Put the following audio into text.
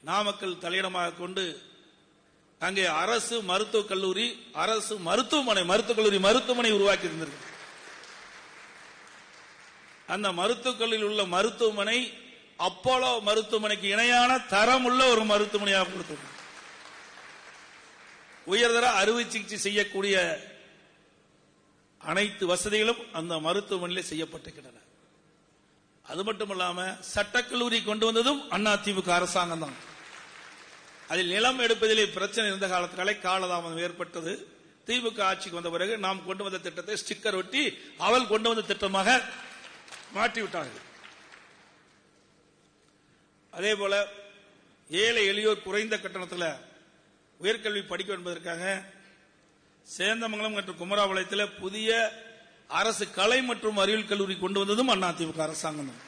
நாமக்கல் தலையிடமாக கொண்டு அங்கே அரசு மருத்துவக் கல்லூரி, அரசு மருத்துவமனை, மருத்துவக் கல்லூரி, மருத்துவமனை உருவாக்கி இருந்திருக்கு. அந்த மருத்துவக் கல்லூரியில் உள்ள மருத்துவமனை அப்போலோ மருத்துவமனைக்கு இணையான தரம் உள்ள ஒரு மருத்துவமனையாக கொடுத்தது. உயர்தர அறுவை சிகிச்சை செய்யக்கூடிய அனைத்து வசதிகளும் அந்த மருத்துவமனையில் செய்யப்பட்டிருக்கின்றன. அது மட்டுமல்லாம சட்டக்கல்லூரி கொண்டு வந்ததும் அதிமுக அரசாங்கம் தான். அதில் நிலம் எடுப்பதிலே பிரச்சனை இருந்த காலத்தினாலே காலதாமதம் ஏற்பட்டது. திமுக ஆட்சிக்கு வந்த பிறகு நாம் கொண்டு வந்த திட்டத்தை ஸ்டிக்கர் ஒட்டி அவள் கொண்டு வந்த திட்டமாக மாற்றிவிட்டார்கள். அதே போல ஏழை எளியோர் குறைந்த கட்டணத்தில் உயர்கல்வி படிக்க என்பதற்காக சேந்தமங்கலம் மற்றும் குமராபாளையத்தில் புதிய அரசு கலை மற்றும் அறிவியல் கல்லூரி கொண்டு வந்ததும் அதிமுக அரசாங்கம் தான்.